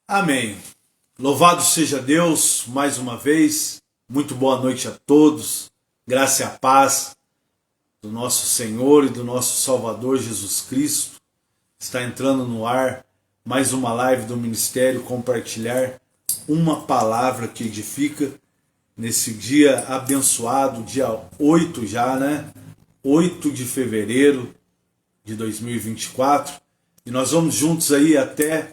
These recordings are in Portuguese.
Amém. Louvado seja Deus mais uma vez. Muito boa noite a todos. Graça e a paz do nosso Senhor e do nosso Salvador Jesus Cristo. Está entrando no ar mais uma live do Ministério Compartilhar uma palavra que edifica nesse dia abençoado, dia 8 já, né? 8 de fevereiro de 2024. E nós vamos juntos aí até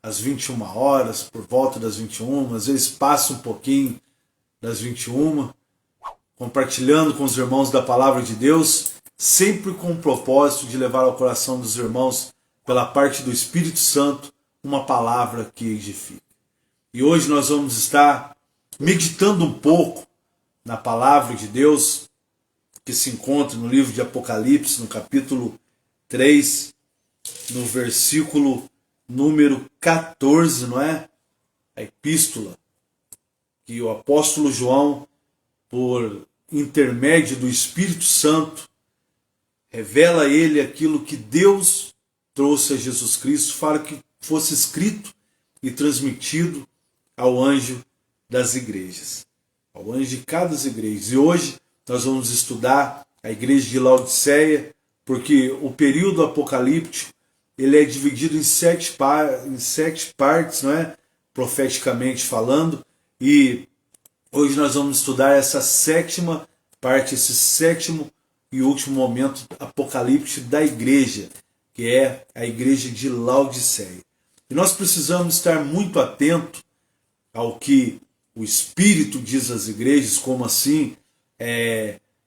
às 21 horas, por volta das 21, às vezes passa um pouquinho das 21, compartilhando com os irmãos da Palavra de Deus, sempre com o propósito de levar ao coração dos irmãos, pela parte do Espírito Santo, uma palavra que edifica. E hoje nós vamos estar meditando um pouco na Palavra de Deus, que se encontra no livro de Apocalipse, no capítulo 3, no versículo número 14, não é? A epístola que o apóstolo João, por intermédio do Espírito Santo, revela a ele aquilo que Deus trouxe a Jesus Cristo para que fosse escrito e transmitido ao anjo das igrejas, ao anjo de cada das igrejas. E hoje nós vamos estudar a igreja de Laodiceia, porque o período apocalíptico ele é dividido em sete partes, não é? Profeticamente falando, e hoje nós vamos estudar essa sétima parte, esse sétimo e último momento apocalíptico da igreja, que é a igreja de Laodiceia. E nós precisamos estar muito atentos ao que o Espírito diz às igrejas, como assim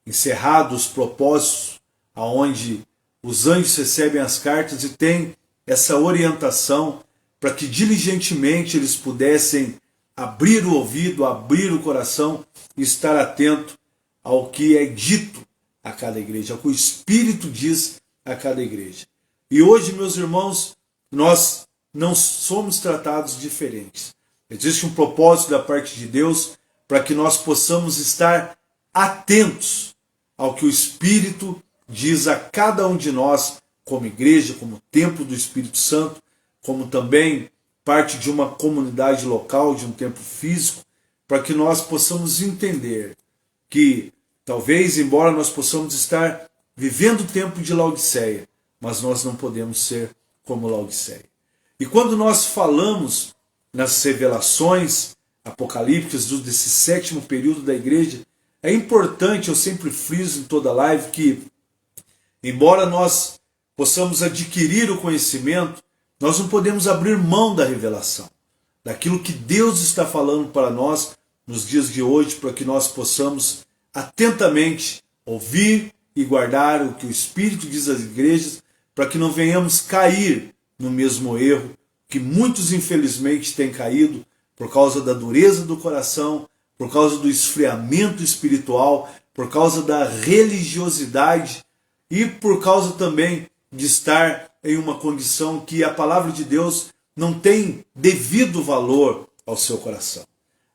encerrados os propósitos aonde os anjos recebem as cartas e têm essa orientação para que diligentemente eles pudessem abrir o ouvido, abrir o coração e estar atento ao que é dito a cada igreja, ao que o Espírito diz a cada igreja. E hoje, meus irmãos, nós não somos tratados diferentes. Existe um propósito da parte de Deus para que nós possamos estar atentos ao que o Espírito diz a cada um de nós, como igreja, como templo do Espírito Santo, como também parte de uma comunidade local, de um templo físico, para que nós possamos entender que, talvez, embora nós possamos estar vivendo o tempo de Laodiceia, mas nós não podemos ser como Laodiceia. E quando nós falamos nas revelações apocalípticas desse sétimo período da igreja, é importante, eu sempre friso em toda live, que embora nós possamos adquirir o conhecimento, nós não podemos abrir mão da revelação, daquilo que Deus está falando para nós nos dias de hoje, para que nós possamos atentamente ouvir e guardar o que o Espírito diz às igrejas, para que não venhamos cair no mesmo erro que muitos infelizmente têm caído por causa da dureza do coração, por causa do esfriamento espiritual, por causa da religiosidade e por causa também de estar em uma condição que a palavra de Deus não tem devido valor ao seu coração.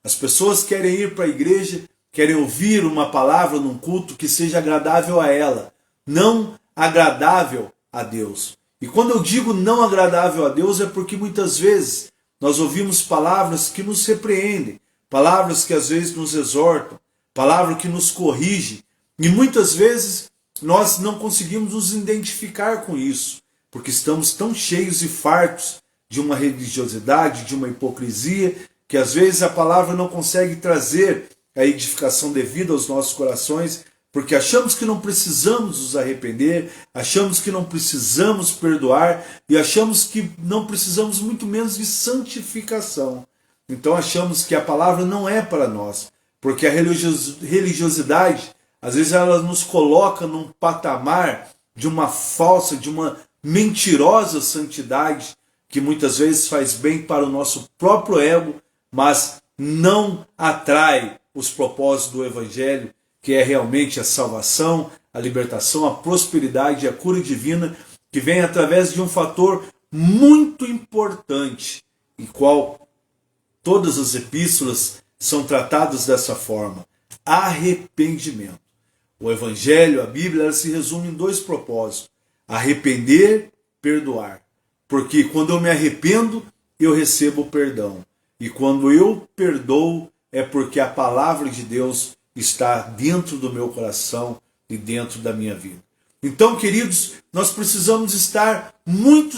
As pessoas querem ir para a igreja, querem ouvir uma palavra num culto que seja agradável a ela, não agradável a Deus. E quando eu digo não agradável a Deus é porque muitas vezes nós ouvimos palavras que nos repreendem, palavras que às vezes nos exortam, palavras que nos corrigem, e muitas vezes nós não conseguimos nos identificar com isso, porque estamos tão cheios e fartos de uma religiosidade, de uma hipocrisia, que às vezes a palavra não consegue trazer a edificação devida aos nossos corações, porque achamos que não precisamos nos arrepender, achamos que não precisamos perdoar e achamos que não precisamos muito menos de santificação. Então achamos que a palavra não é para nós, porque a religiosidade às vezes ela nos coloca num patamar de uma falsa, de uma mentirosa santidade, que muitas vezes faz bem para o nosso próprio ego, mas não atrai os propósitos do Evangelho, que é realmente a salvação, a libertação, a prosperidade e a cura divina, que vem através de um fator muito importante, em qual todas as epístolas são tratadas dessa forma: arrependimento. O Evangelho, a Bíblia, ela se resume em dois propósitos: arrepender, perdoar. Porque quando eu me arrependo, eu recebo perdão. E quando eu perdoo, é porque a palavra de Deus está dentro do meu coração e dentro da minha vida. Então, queridos, nós precisamos estar muito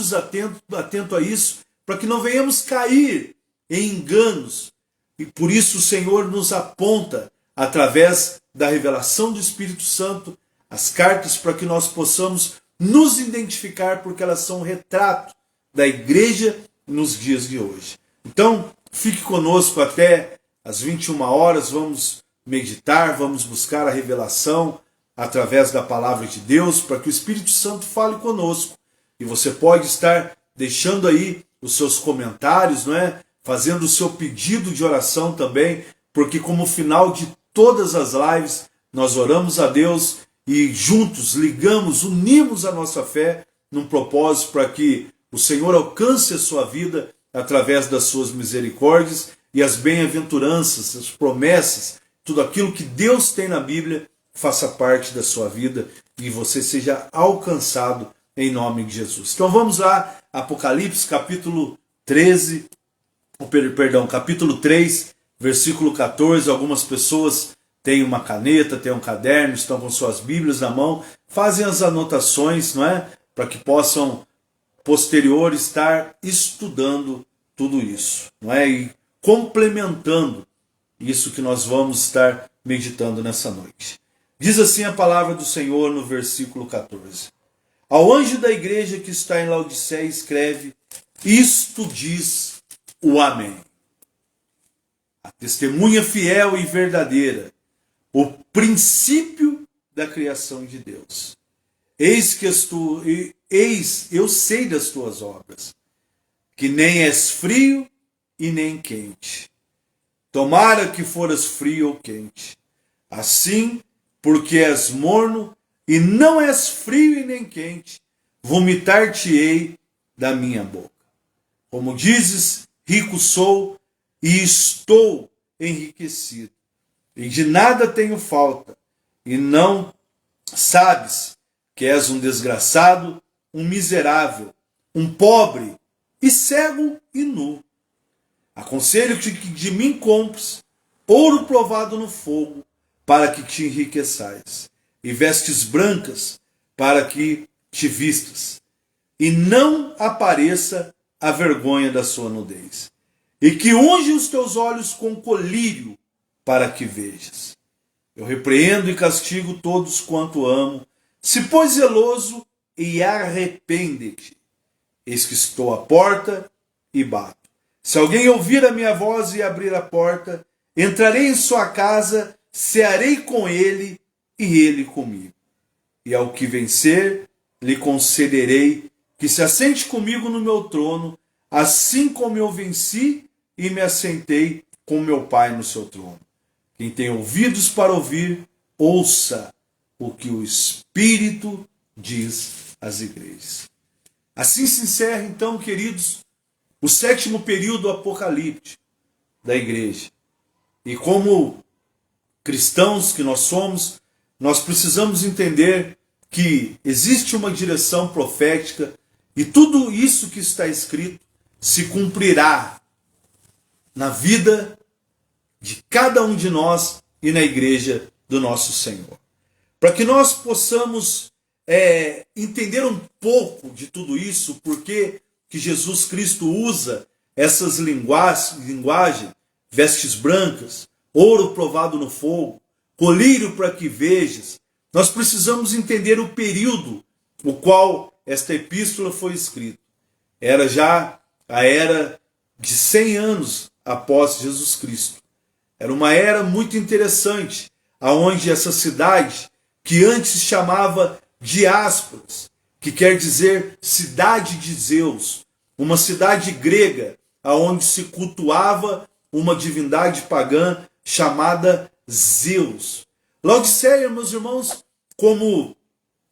atentos a isso, para que não venhamos cair em enganos. E por isso o Senhor nos aponta, através da revelação do Espírito Santo, as cartas, para que nós possamos nos identificar, porque elas são um retrato da igreja nos dias de hoje. Então, fique conosco até às 21 horas, vamos meditar, vamos buscar a revelação através da palavra de Deus, para que o Espírito Santo fale conosco. E você pode estar deixando aí os seus comentários, não é? Fazendo o seu pedido de oração também, porque como final de todas as lives, nós oramos a Deus e juntos ligamos, unimos a nossa fé num propósito para que o Senhor alcance a sua vida através das suas misericórdias e as bem-aventuranças, as promessas, tudo aquilo que Deus tem na Bíblia faça parte da sua vida e você seja alcançado em nome de Jesus. Então vamos lá, Apocalipse capítulo 3, versículo 14. Algumas pessoas têm uma caneta, têm um caderno, estão com suas Bíblias na mão, fazem as anotações, não é? Para que possam posterior estar estudando tudo isso, não é? E complementando isso que nós vamos estar meditando nessa noite. Diz assim a palavra do Senhor no versículo 14. Ao anjo da igreja que está em Laodiceia escreve: isto diz o Amém. A testemunha fiel e verdadeira, o princípio da criação de Deus. Eis, eu sei das tuas obras, que nem és frio e nem quente. Tomara que foras frio ou quente. Assim, porque és morno e não és frio e nem quente, vomitar-te-ei da minha boca. Como dizes, rico sou e estou enriquecido, e de nada tenho falta, e não sabes que és um desgraçado, um miserável, um pobre, e cego e nu. Aconselho-te que de mim compres ouro provado no fogo, para que te enriqueçais, e vestes brancas, para que te vistas, e não apareça a vergonha da sua nudez, e que unge os teus olhos com colírio, para que vejas. Eu repreendo e castigo todos quanto amo, se pois zeloso, e arrepende-te. Eis que estou à porta e bato. Se alguém ouvir a minha voz e abrir a porta, entrarei em sua casa, cearei com ele e ele comigo. E ao que vencer, lhe concederei que se assente comigo no meu trono, assim como eu venci e me assentei com meu Pai no seu trono. Quem tem ouvidos para ouvir, ouça o que o Espírito diz às igrejas. Assim se encerra, então, queridos, o 7º período apocalíptico da igreja. E como cristãos que nós somos, nós precisamos entender que existe uma direção profética e tudo isso que está escrito se cumprirá na vida de cada um de nós e na igreja do nosso Senhor. Para que nós possamos entender um pouco de tudo isso, porque que Jesus Cristo usa essas linguagens, vestes brancas, ouro provado no fogo, colírio para que vejas, nós precisamos entender o período no qual esta epístola foi escrita. Era já a era de 100 anos após Jesus Cristo. Era uma era muito interessante, aonde essa cidade, que antes se chamava Diásporas, que quer dizer cidade de Zeus, uma cidade grega, aonde se cultuava uma divindade pagã chamada Zeus. Laodiceia, meus irmãos, como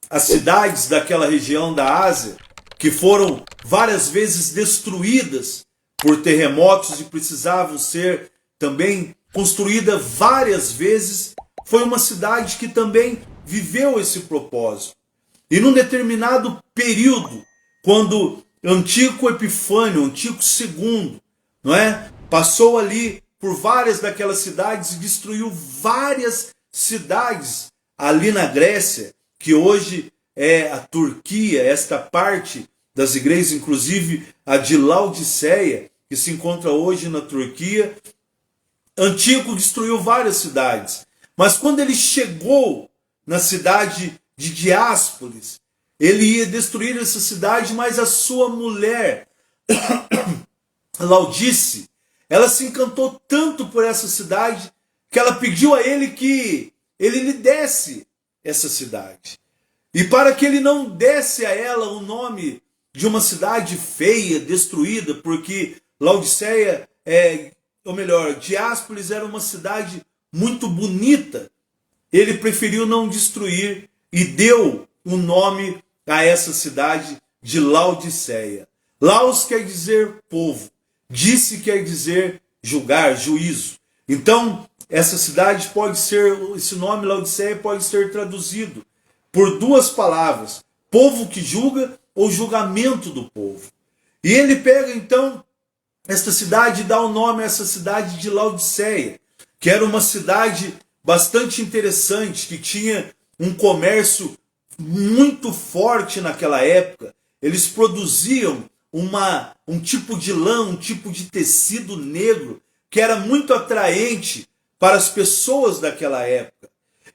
as cidades daquela região da Ásia, que foram várias vezes destruídas por terremotos e precisavam ser também construídas várias vezes, foi uma cidade que também viveu esse propósito. E num determinado período, quando Antíoco Epifânio, Antíoco II, não é? Passou ali por várias daquelas cidades e destruiu várias cidades ali na Grécia, que hoje é a Turquia, esta parte das igrejas, inclusive a de Laodiceia, que se encontra hoje na Turquia. Antíoco destruiu várias cidades, mas quando ele chegou na cidade de Diáspores, ele ia destruir essa cidade, mas a sua mulher, Laodice, ela se encantou tanto por essa cidade que ela pediu a ele que ele lhe desse essa cidade. E para que ele não desse a ela o nome de uma cidade feia, destruída, porque Laodiceia, ou melhor, Diáspores era uma cidade muito bonita, ele preferiu não destruir e deu o nome a essa cidade de Laodiceia. Laos quer dizer povo, disse quer dizer julgar, juízo. Então, essa cidade pode ser, esse nome Laodiceia pode ser traduzido por duas palavras: povo que julga ou julgamento do povo. E ele pega então esta cidade e dá o nome a essa cidade de Laodiceia, que era uma cidade bastante interessante, que tinha um comércio muito forte naquela época. Eles produziam um tipo de lã, um tipo de tecido negro, que era muito atraente para as pessoas daquela época.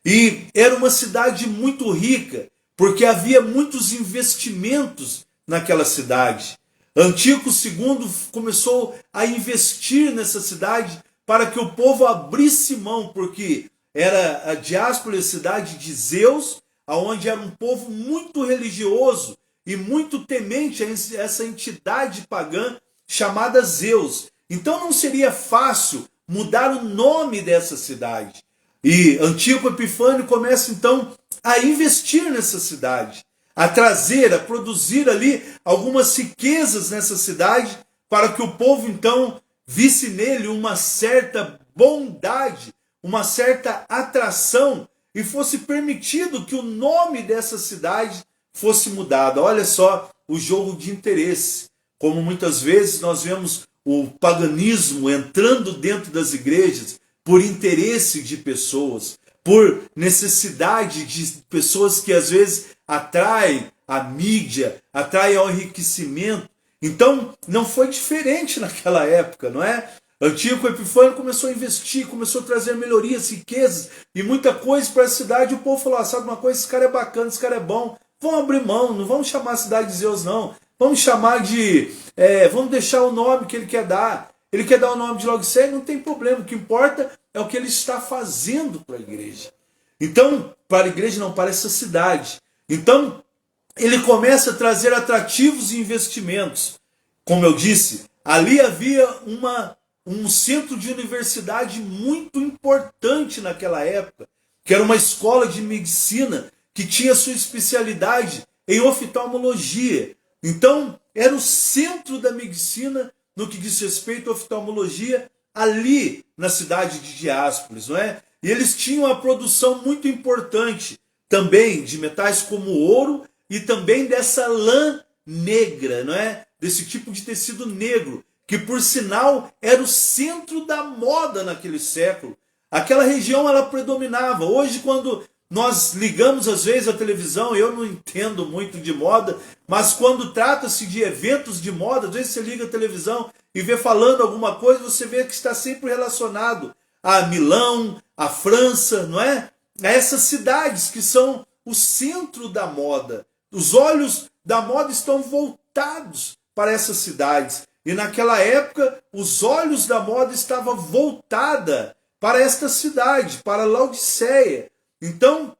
E era uma cidade muito rica, porque havia muitos investimentos naquela cidade. Antíoco II começou a investir nessa cidade para que o povo abrisse mão, porque era a Diáspora, a cidade de Zeus, onde era um povo muito religioso e muito temente a essa entidade pagã chamada Zeus. Então não seria fácil mudar o nome dessa cidade. E Antíoco Epifânio começa então a investir nessa cidade, a trazer, a produzir ali algumas riquezas nessa cidade, para que o povo então visse nele uma certa bondade, uma certa atração, e fosse permitido que o nome dessa cidade fosse mudado. Olha só o jogo de interesse, como muitas vezes nós vemos o paganismo entrando dentro das igrejas por interesse de pessoas, por necessidade de pessoas que às vezes atraem a mídia, atraem ao enriquecimento. Então não foi diferente naquela época, não é? Antíoco Epifânio começou a investir, começou a trazer melhorias, riquezas e muita coisa para a cidade. O povo falou: sabe uma coisa, esse cara é bacana, esse cara é bom, vamos abrir mão, não vamos chamar a cidade de Zeus não, vamos chamar de, vamos deixar o nome que ele quer dar. Ele quer dar o nome de Laodiceia, não tem problema, o que importa é o que ele está fazendo para a igreja. Então, para a igreja não, para essa cidade. Então, ele começa a trazer atrativos e investimentos. Como eu disse, ali havia um centro de universidade muito importante naquela época, que era uma escola de medicina que tinha sua especialidade em oftalmologia. Então, era o centro da medicina no que diz respeito à oftalmologia ali na cidade de Diáspores, não é? E eles tinham uma produção muito importante também de metais como ouro e também dessa lã negra, não é? Desse tipo de tecido negro, que por sinal era o centro da moda naquele século. Aquela região ela predominava. Hoje, quando nós ligamos às vezes a televisão, eu não entendo muito de moda, mas quando trata-se de eventos de moda, às vezes você liga a televisão e vê falando alguma coisa, você vê que está sempre relacionado a Milão, a França, não é? A essas cidades que são o centro da moda. Os olhos da moda estão voltados para essas cidades. E naquela época, os olhos da moda estavam voltados para esta cidade, para Laodiceia. Então,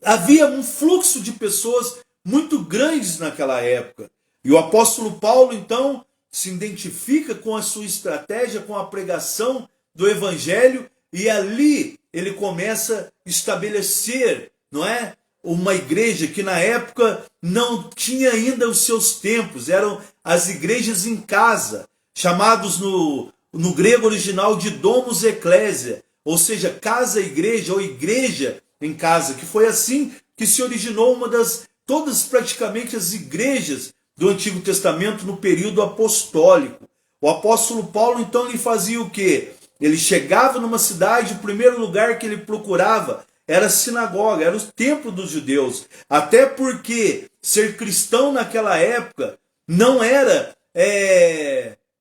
havia um fluxo de pessoas muito grandes naquela época. E o apóstolo Paulo, então, se identifica com a sua estratégia, com a pregação do evangelho, e ali ele começa a estabelecer, não é? Uma igreja que na época não tinha ainda os seus templos, eram as igrejas em casa, chamados no grego original de domus ecclesia, ou seja, casa-igreja ou igreja em casa, que foi assim que se originou todas praticamente as igrejas do Antigo Testamento no período apostólico. O apóstolo Paulo, então, ele fazia o quê? Ele chegava numa cidade, o primeiro lugar que ele procurava era a sinagoga, era o templo dos judeus. Até porque ser cristão naquela época não era...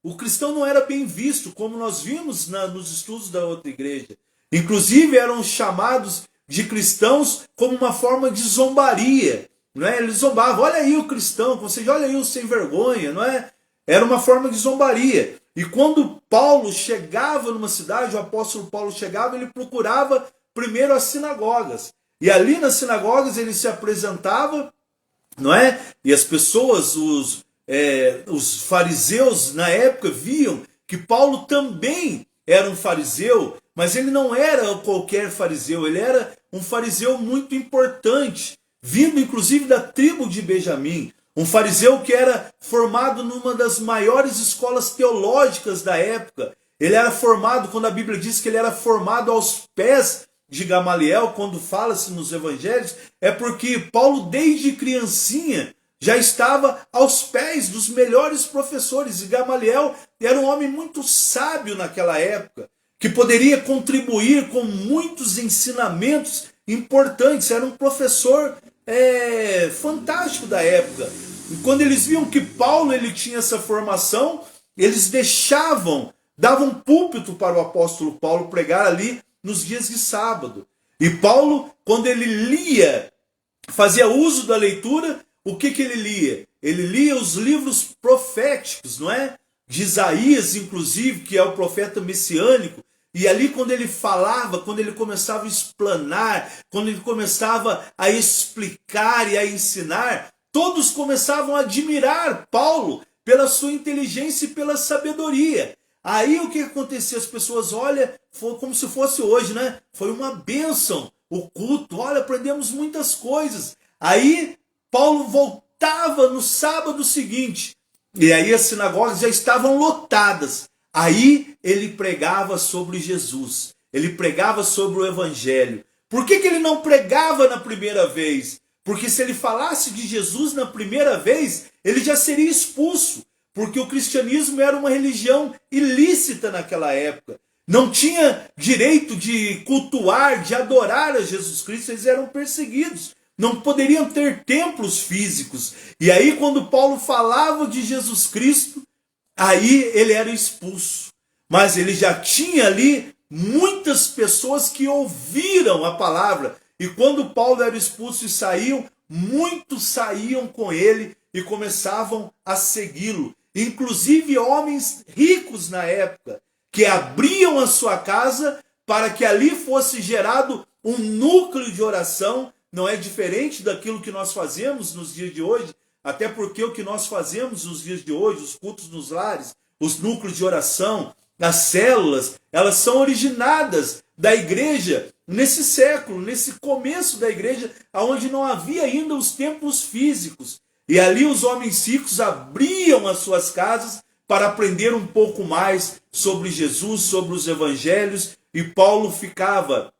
O cristão não era bem visto, como nós vimos nos estudos da outra igreja. Inclusive eram chamados de cristãos como uma forma de zombaria. Não é? Eles zombavam, olha aí o cristão, ou seja, olha aí o sem vergonha, não é? Era uma forma de zombaria. E quando Paulo chegava numa cidade, o apóstolo Paulo chegava, ele procurava primeiro as sinagogas. E ali nas sinagogas ele se apresentava, não é? E as pessoas, os fariseus na época viam que Paulo também era um fariseu, mas ele não era qualquer fariseu, ele era um fariseu muito importante, vindo inclusive da tribo de Benjamim, um fariseu que era formado numa das maiores escolas teológicas da época. Ele era formado, quando a Bíblia diz que ele era formado aos pés de Gamaliel, quando fala-se nos evangelhos, é porque Paulo desde criancinha já estava aos pés dos melhores professores, e Gamaliel era um homem muito sábio naquela época, que poderia contribuir com muitos ensinamentos importantes, era um professor fantástico da época. E quando eles viam que Paulo ele tinha essa formação, eles davam púlpito para o apóstolo Paulo pregar ali nos dias de sábado. E Paulo, quando ele lia, fazia uso da leitura, o que ele lia? Ele lia os livros proféticos, não é? De Isaías, inclusive, que é o profeta messiânico. E ali quando ele falava, quando ele começava a explanar, quando ele começava a explicar e a ensinar, todos começavam a admirar Paulo pela sua inteligência e pela sabedoria. Aí o que acontecia? As pessoas, olha, foi como se fosse hoje, né? Foi uma bênção o culto, olha, aprendemos muitas coisas. Aí Paulo voltava no sábado seguinte, e aí as sinagogas já estavam lotadas. Aí ele pregava sobre Jesus, ele pregava sobre o evangelho. Por que ele não pregava na primeira vez? Porque se ele falasse de Jesus na primeira vez, ele já seria expulso. Porque o cristianismo era uma religião ilícita naquela época. Não tinha direito de cultuar, de adorar a Jesus Cristo, eles eram perseguidos. Não poderiam ter templos físicos. E aí quando Paulo falava de Jesus Cristo, aí ele era expulso. Mas ele já tinha ali muitas pessoas que ouviram a palavra. E quando Paulo era expulso e saíam, muitos saíam com ele e começavam a segui-lo. Inclusive homens ricos na época, que abriam a sua casa para que ali fosse gerado um núcleo de oração. Não é diferente daquilo que nós fazemos nos dias de hoje, até porque o que nós fazemos nos dias de hoje, os cultos nos lares, os núcleos de oração, as células, elas são originadas da igreja nesse século, nesse começo da igreja, onde não havia ainda os templos físicos. E ali os homens ricos abriam as suas casas para aprender um pouco mais sobre Jesus, sobre os evangelhos, e Paulo ficava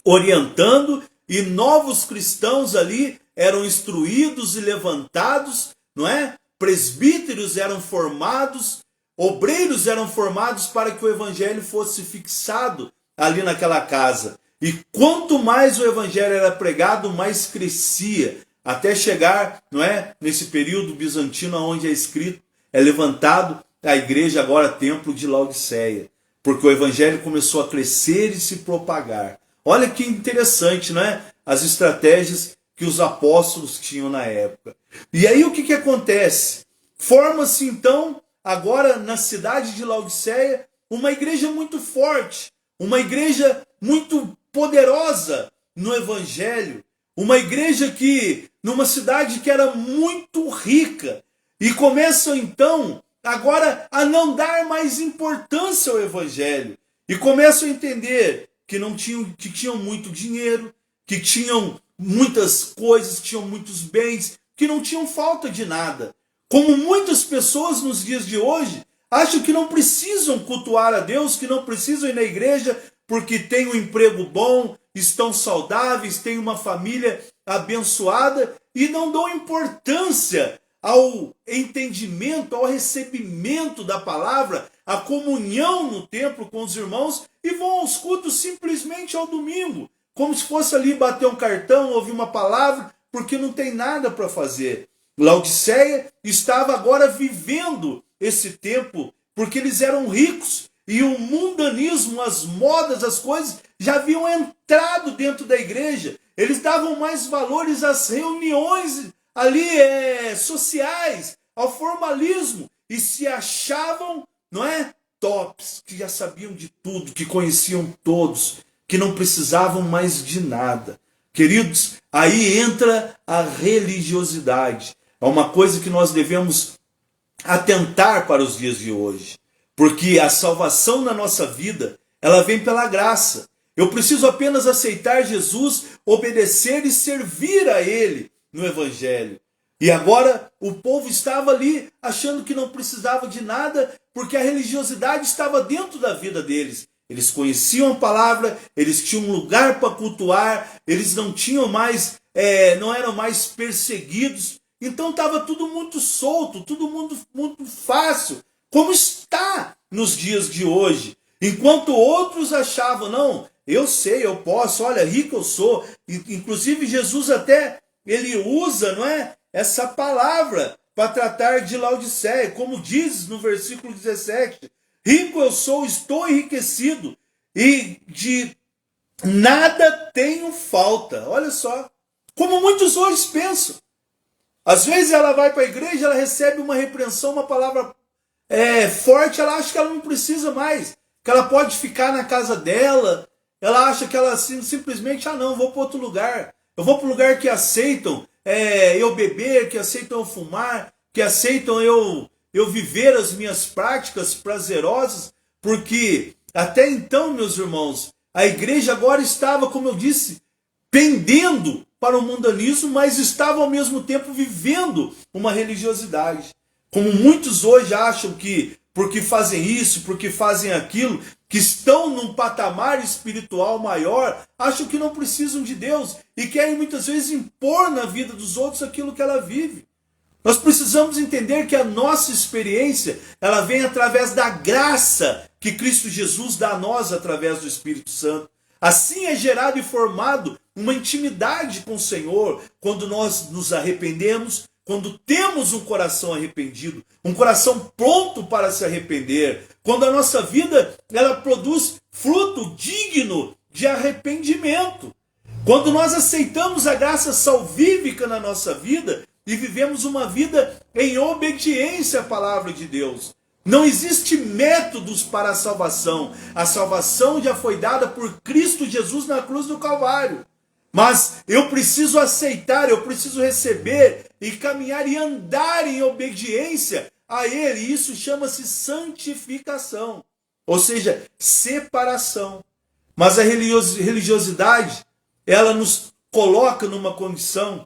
orientando, e novos cristãos ali eram instruídos e levantados, não é? Presbíteros eram formados, obreiros eram formados para que o evangelho fosse fixado ali naquela casa. E quanto mais o evangelho era pregado, mais crescia, até chegar, não é, nesse período bizantino onde é escrito, é levantado a igreja agora templo de Laodiceia, porque o evangelho começou a crescer e se propagar. Olha que interessante, não é? As estratégias que os apóstolos tinham na época. E aí o que acontece? Forma-se então, agora na cidade de Laodiceia, uma igreja muito forte, uma igreja muito poderosa no evangelho, uma igreja que, numa cidade que era muito rica, e começam então, agora, a não dar mais importância ao evangelho, e começam a entender que tinham muito dinheiro, que tinham muitas coisas, que tinham muitos bens, que não tinham falta de nada. Como muitas pessoas nos dias de hoje acham que não precisam cultuar a Deus, que não precisam ir na igreja porque têm um emprego bom, estão saudáveis, têm uma família abençoada e não dão importância ao entendimento, ao recebimento da palavra, a comunhão no templo com os irmãos e vão aos cultos simplesmente ao domingo, como se fosse ali bater um cartão, ouvir uma palavra, porque não tem nada para fazer. Laodiceia estava agora vivendo esse tempo, porque eles eram ricos e o mundanismo, as modas, as coisas já haviam entrado dentro da igreja. Eles davam mais valores às reuniões ali sociais, ao formalismo, e se achavam, não é, tops, que já sabiam de tudo, que conheciam todos, que não precisavam mais de nada. Queridos, aí entra a religiosidade. É uma coisa que nós devemos atentar para os dias de hoje, porque a salvação na nossa vida, ela vem pela graça. Eu preciso apenas aceitar Jesus, obedecer e servir a Ele no Evangelho. E agora o povo estava ali achando que não precisava de nada, porque a religiosidade estava dentro da vida deles. Eles conheciam a palavra, eles tinham um lugar para cultuar, eles não tinham mais, não eram mais perseguidos. Então estava tudo muito solto, tudo muito fácil, como está nos dias de hoje. Enquanto outros achavam, não, eu sei, eu posso, olha, rico eu sou. Inclusive Jesus até, ele usa, não é, essa palavra para tratar de Laodiceia, como diz no versículo 17, rico eu sou, estou enriquecido e de nada tenho falta. Olha só, como muitos hoje pensam. Às vezes ela vai para a igreja, ela recebe uma repreensão, uma palavra forte, ela acha que ela não precisa mais, que ela pode ficar na casa dela, ela acha que ela simplesmente, não, vou para outro lugar, eu vou para um lugar que aceitam eu beber, que aceitam eu fumar, que aceitam eu viver as minhas práticas prazerosas, porque até então, meus irmãos, a igreja agora estava, como eu disse, pendendo para o mundanismo, mas estava ao mesmo tempo vivendo uma religiosidade. Como muitos hoje acham que, porque fazem isso, porque fazem aquilo, que estão num patamar espiritual maior, acham que não precisam de Deus e querem muitas vezes impor na vida dos outros aquilo que ela vive. Nós precisamos entender que a nossa experiência, ela vem através da graça que Cristo Jesus dá a nós através do Espírito Santo. Assim é gerado e formado uma intimidade com o Senhor quando nós nos arrependemos, quando temos um coração arrependido, um coração pronto para se arrepender, quando a nossa vida ela produz fruto digno de arrependimento, quando nós aceitamos a graça salvífica na nossa vida e vivemos uma vida em obediência à palavra de Deus. Não existe métodos para a salvação. A salvação já foi dada por Cristo Jesus na cruz do Calvário. Mas eu preciso aceitar, eu preciso receber e caminhar e andar em obediência a Ele. Isso chama-se santificação, ou seja, separação. Mas a religiosidade, ela nos coloca numa condição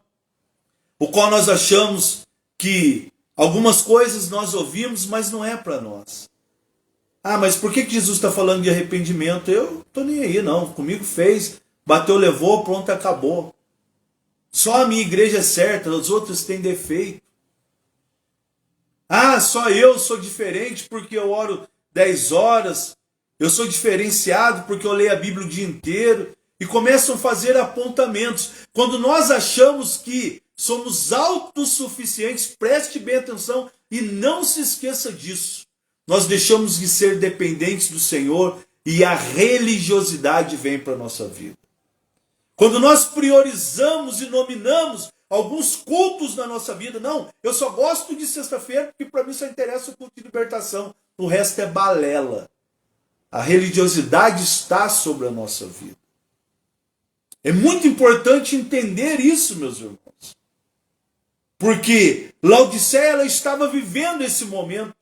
o qual nós achamos que algumas coisas nós ouvimos, mas não é para nós. Mas por que Jesus está falando de arrependimento? Eu estou nem aí, não. Comigo fez, bateu, levou, pronto, acabou. Só a minha igreja é certa, os outros têm defeito. Só eu sou diferente porque eu oro 10 horas. Eu sou diferenciado porque eu leio a Bíblia o dia inteiro. E começam a fazer apontamentos. Quando nós achamos que somos autossuficientes, preste bem atenção e não se esqueça disso. Nós deixamos de ser dependentes do Senhor e a religiosidade vem para a nossa vida. Quando nós priorizamos e nominamos alguns cultos na nossa vida, não, eu só gosto de sexta-feira porque para mim só interessa o culto de libertação, o resto é balela. A religiosidade está sobre a nossa vida. É muito importante entender isso, meus irmãos. Porque Laodiceia ela estava vivendo esse momento.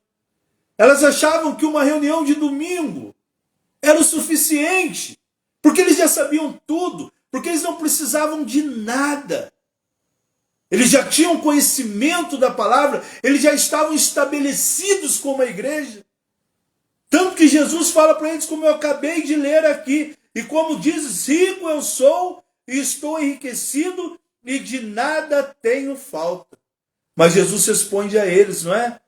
Elas achavam que uma reunião de domingo era o suficiente. Porque eles já sabiam tudo. Porque eles não precisavam de nada. Eles já tinham conhecimento da palavra. Eles já estavam estabelecidos como a igreja. Tanto que Jesus fala para eles, como eu acabei de ler aqui. E como diz, rico eu sou e estou enriquecido e de nada tenho falta. Mas Jesus responde a eles, não é?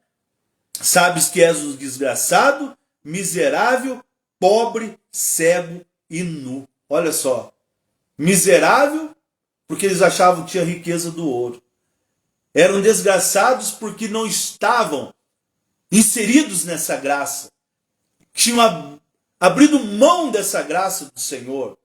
Sabes que és um desgraçado, miserável, pobre, cego e nu. Olha só. Miserável, porque eles achavam que tinha riqueza do ouro. Eram desgraçados porque não estavam inseridos nessa graça. Tinham abrido mão dessa graça do Senhor.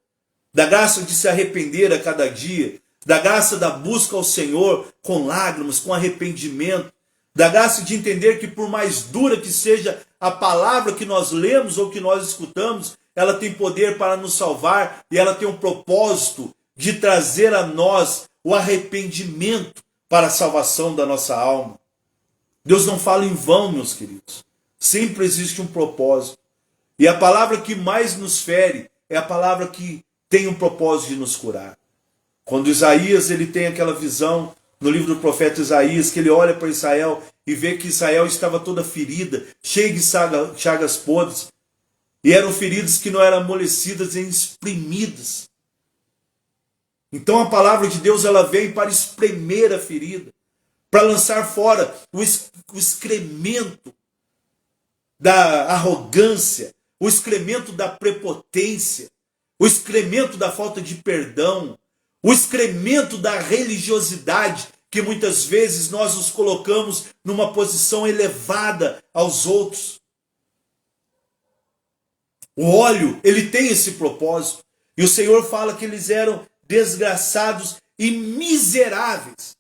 Da graça de se arrepender a cada dia. Da graça da busca ao Senhor com lágrimas, com arrependimento. Da graça de entender que por mais dura que seja a palavra que nós lemos ou que nós escutamos, ela tem poder para nos salvar e ela tem um propósito de trazer a nós o arrependimento para a salvação da nossa alma. Deus não fala em vão, meus queridos. Sempre existe um propósito. E a palavra que mais nos fere é a palavra que tem um propósito de nos curar. Quando Isaías ele tem aquela visão no livro do profeta Isaías, que ele olha para Israel e vê que Israel estava toda ferida, cheia de chagas podres, e eram feridas que não eram amolecidas e espremidas. Então a palavra de Deus ela vem para espremer a ferida, para lançar fora o excremento da arrogância, o excremento da prepotência, o excremento da falta de perdão, o excremento da religiosidade, que muitas vezes nós nos colocamos numa posição elevada aos outros. O óleo, ele tem esse propósito. E o Senhor fala que eles eram desgraçados e miseráveis.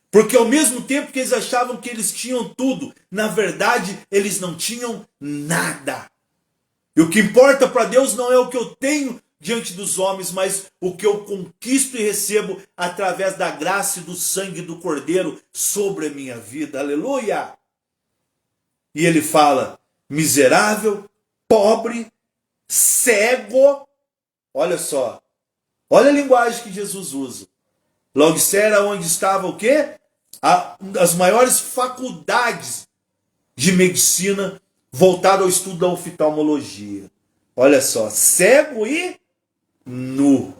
Porque ao mesmo tempo que eles achavam que eles tinham tudo, na verdade eles não tinham nada. E o que importa para Deus não é o que eu tenho diante dos homens, mas o que eu conquisto e recebo através da graça e do sangue do Cordeiro sobre a minha vida. Aleluia! E ele fala, miserável, pobre, cego. Olha só. Olha a linguagem que Jesus usa. Laodicea, onde estava o quê? As maiores faculdades de medicina voltado ao estudo da oftalmologia. Olha só, cego e nu.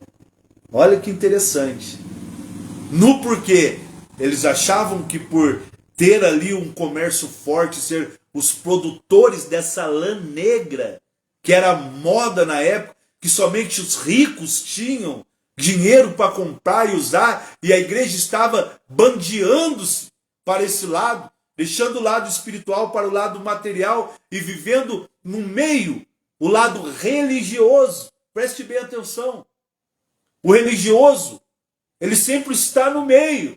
Olha que interessante. Nu porque eles achavam que por ter ali um comércio forte, ser os produtores dessa lã negra, que era moda na época, que somente os ricos tinham dinheiro para comprar e usar, e a igreja estava bandeando-se para esse lado, deixando o lado espiritual para o lado material e vivendo no meio o lado religioso. Preste bem atenção. O religioso, ele sempre está no meio.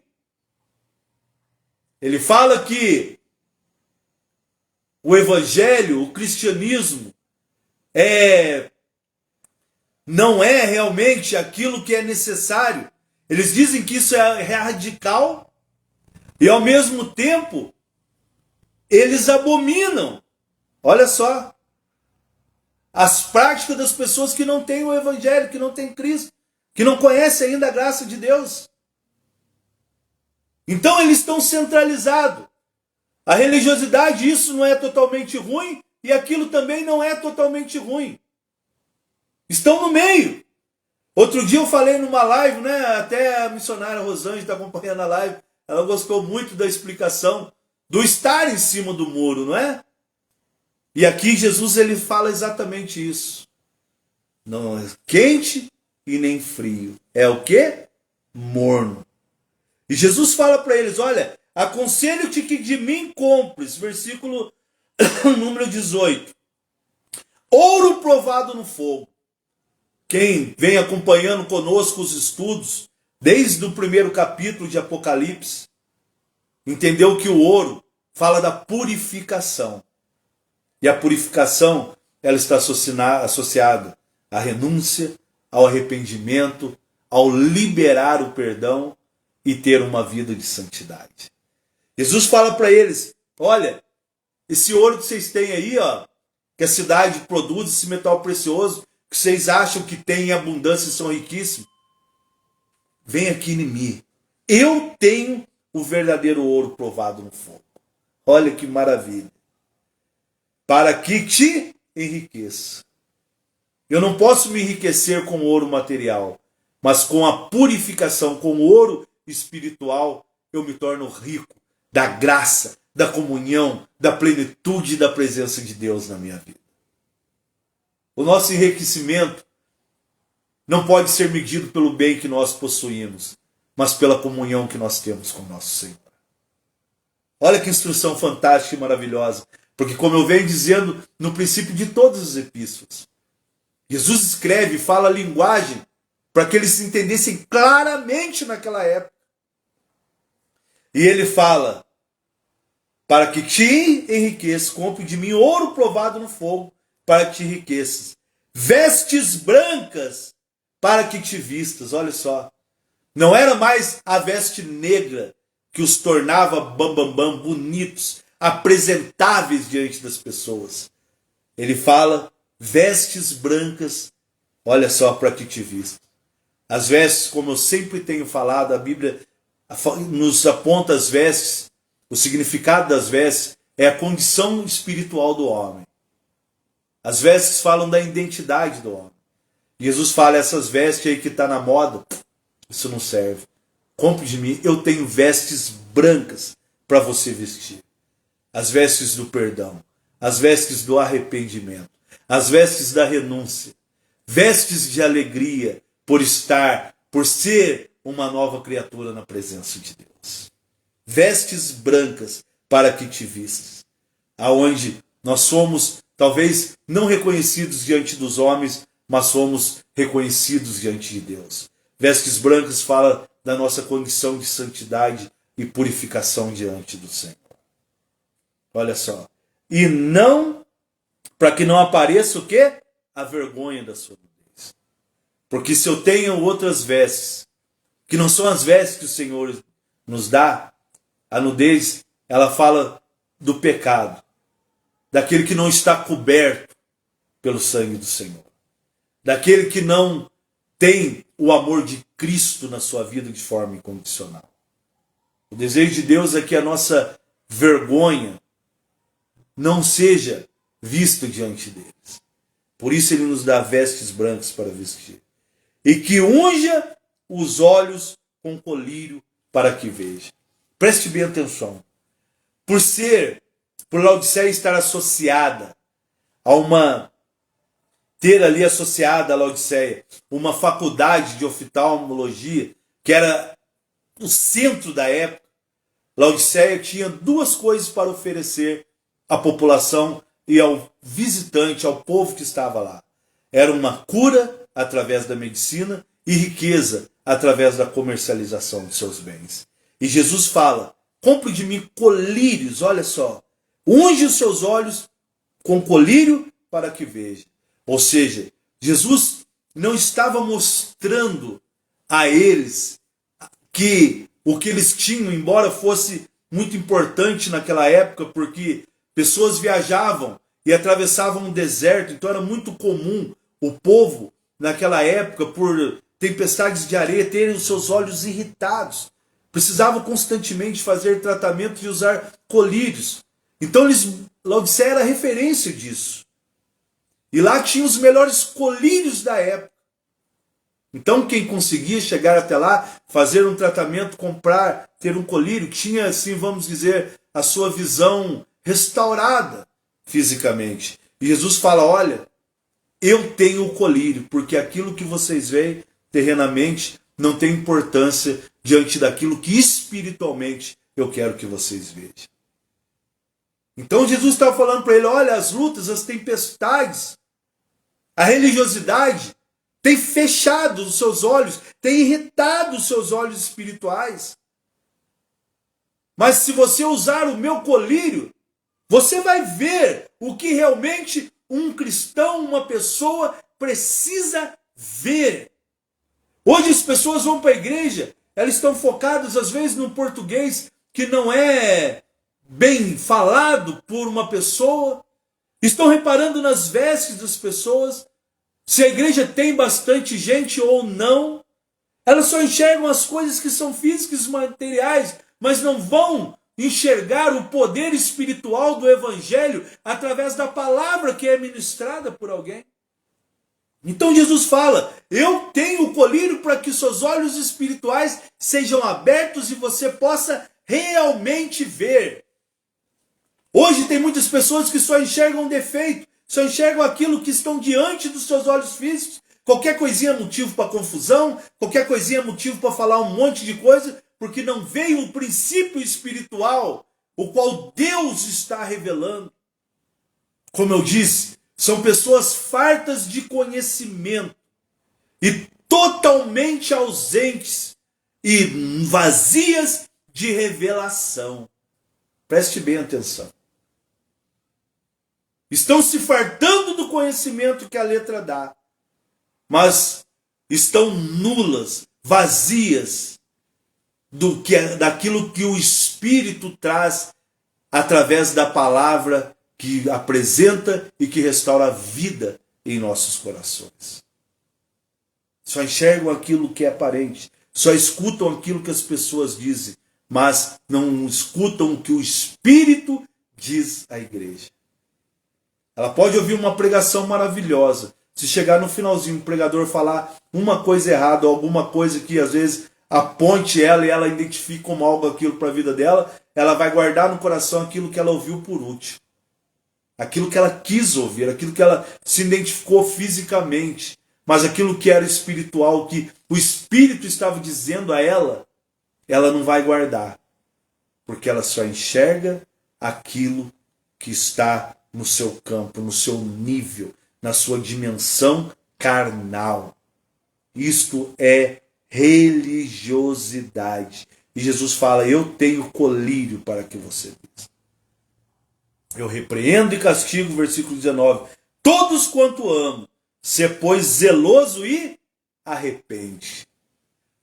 Ele fala que o evangelho, o cristianismo, não é realmente aquilo que é necessário. Eles dizem que isso é radical e ao mesmo tempo eles abominam. Olha só. As práticas das pessoas que não têm o evangelho, que não têm Cristo, que não conhecem ainda a graça de Deus. Então eles estão centralizados. A religiosidade, isso não é totalmente ruim, e aquilo também não é totalmente ruim. Estão no meio. Outro dia eu falei numa live, né? Até a missionária Rosângela está acompanhando a live. Ela gostou muito da explicação do estar em cima do muro, não é? E aqui Jesus ele fala exatamente isso. Não é quente e nem frio. É o quê? Morno. E Jesus fala para eles, olha, aconselho-te que de mim compres, versículo número 18. Ouro provado no fogo. Quem vem acompanhando conosco os estudos, desde o primeiro capítulo de Apocalipse, entendeu que o ouro fala da purificação. E a purificação, ela está associada à renúncia, ao arrependimento, ao liberar o perdão e ter uma vida de santidade. Jesus fala para eles, olha, esse ouro que vocês têm aí, ó, que a cidade produz, esse metal precioso, que vocês acham que tem em abundância e são riquíssimos, vem aqui em mim. Eu tenho o verdadeiro ouro provado no fogo. Olha que maravilha. Para que te enriqueça. Eu não posso me enriquecer com ouro material, mas com a purificação, com o ouro espiritual, eu me torno rico. da graça, da comunhão, da plenitude e da presença de Deus na minha vida. O nosso enriquecimento não pode ser medido pelo bem que nós possuímos, mas pela comunhão que nós temos com o nosso Senhor. Olha que instrução fantástica e maravilhosa, porque como eu venho dizendo no princípio de todas as epístolas, Jesus escreve e fala a linguagem para que eles se entendessem claramente naquela época. E ele fala, para que te enriqueças, compre de mim ouro provado no fogo, para que te enriqueças. Vestes brancas, para que te vistas. Olha só, não era mais a veste negra que os tornava bambambam, bonitos, apresentáveis diante das pessoas. Ele fala, vestes brancas, olha só, para que te vistas. As vestes, como eu sempre tenho falado, a Bíblia nos aponta as vestes, o significado das vestes é a condição espiritual do homem. As vestes falam da identidade do homem. Jesus fala, essas vestes aí que está na moda, isso não serve. Compre de mim, eu tenho vestes brancas para você vestir. As vestes do perdão, as vestes do arrependimento, as vestes da renúncia, vestes de alegria por ser uma nova criatura na presença de Deus. Vestes brancas para que te vistas. Aonde nós somos, talvez, não reconhecidos diante dos homens, mas somos reconhecidos diante de Deus. Vestes brancas fala da nossa condição de santidade e purificação diante do Senhor. Olha só. E não, para que não apareça o quê? A vergonha da sua nudez. Porque se eu tenho outras vestes, que não são as vestes que o Senhor nos dá, a nudez, ela fala do pecado, daquele que não está coberto pelo sangue do Senhor, daquele que não tem o amor de Cristo na sua vida de forma incondicional. O desejo de Deus é que a nossa vergonha não seja vista diante deles. Por isso ele nos dá vestes brancas para vestir. E que unja os olhos com colírio para que veja. Preste bem atenção. Por Laodiceia estar associada ter ali associada a Laodiceia uma faculdade de oftalmologia, que era o centro da época, Laodiceia tinha duas coisas para oferecer à população e ao visitante, ao povo que estava lá. Era uma cura através da medicina e riqueza através da comercialização de seus bens. E Jesus fala, compre de mim colírios, olha só, unge os seus olhos com colírio para que veja. Ou seja, Jesus não estava mostrando a eles que o que eles tinham, embora fosse muito importante naquela época, porque pessoas viajavam e atravessavam um deserto, então era muito comum o povo, naquela época, por tempestades de areia, terem os seus olhos irritados. Precisavam constantemente fazer tratamento e usar colírios. Então, Laodiceia era referência disso. E lá tinha os melhores colírios da época. Então, quem conseguia chegar até lá, fazer um tratamento, comprar, ter um colírio, tinha, assim, vamos dizer, a sua visão restaurada fisicamente. E Jesus fala, olha, eu tenho o colírio, porque aquilo que vocês veem terrenamente não tem importância diante daquilo que espiritualmente eu quero que vocês vejam. Então Jesus estava falando para ele, olha, as lutas, as tempestades, a religiosidade tem fechado os seus olhos, tem irritado os seus olhos espirituais. Mas se você usar o meu colírio, você vai ver o que realmente um cristão, uma pessoa precisa ver. Hoje as pessoas vão para a igreja, elas estão focadas às vezes no português que não é bem falado por uma pessoa, estão reparando nas vestes das pessoas, se a igreja tem bastante gente ou não. Elas só enxergam as coisas que são físicas e materiais, mas não vão enxergar o poder espiritual do evangelho através da palavra que é ministrada por alguém. Então Jesus fala, eu tenho o colírio para que seus olhos espirituais sejam abertos e você possa realmente ver. Hoje tem muitas pessoas que só enxergam defeito, só enxergam aquilo que estão diante dos seus olhos físicos. Qualquer coisinha é motivo para confusão, qualquer coisinha é motivo para falar um monte de coisa, porque não veio o princípio espiritual, o qual Deus está revelando. Como eu disse, são pessoas fartas de conhecimento e totalmente ausentes e vazias de revelação. Preste bem atenção. Estão se fartando do conhecimento que a letra dá, mas estão nulas, vazias daquilo que o Espírito traz através da palavra que apresenta e que restaura a vida em nossos corações. Só enxergam aquilo que é aparente, só escutam aquilo que as pessoas dizem, mas não escutam o que o Espírito diz à igreja. Ela pode ouvir uma pregação maravilhosa. Se chegar no finalzinho o pregador falar uma coisa errada, ou alguma coisa que às vezes aponte ela e ela identifique como algo aquilo para a vida dela, ela vai guardar no coração aquilo que ela ouviu por último. Aquilo que ela quis ouvir, aquilo que ela se identificou fisicamente. Mas aquilo que era espiritual, que o Espírito estava dizendo a ela, ela não vai guardar. Porque ela só enxerga aquilo que está no seu campo, no seu nível, na sua dimensão carnal. Isto é religiosidade. E Jesus fala, eu tenho colírio para que você veja. Eu repreendo e castigo, versículo 19, todos quanto amo, se pois zeloso e arrepende.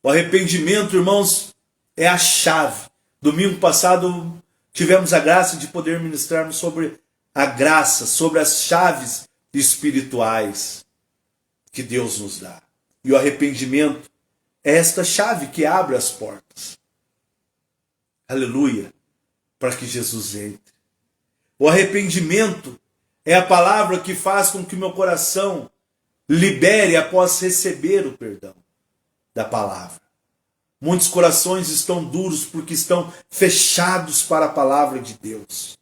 O arrependimento, irmãos, é a chave. Domingo passado tivemos a graça de poder ministrarmos sobre a graça, sobre as chaves espirituais que Deus nos dá. E o arrependimento é esta chave que abre as portas. Aleluia! Para que Jesus entre. O arrependimento é a palavra que faz com que o meu coração libere após receber o perdão da palavra. Muitos corações estão duros porque estão fechados para a palavra de Deus.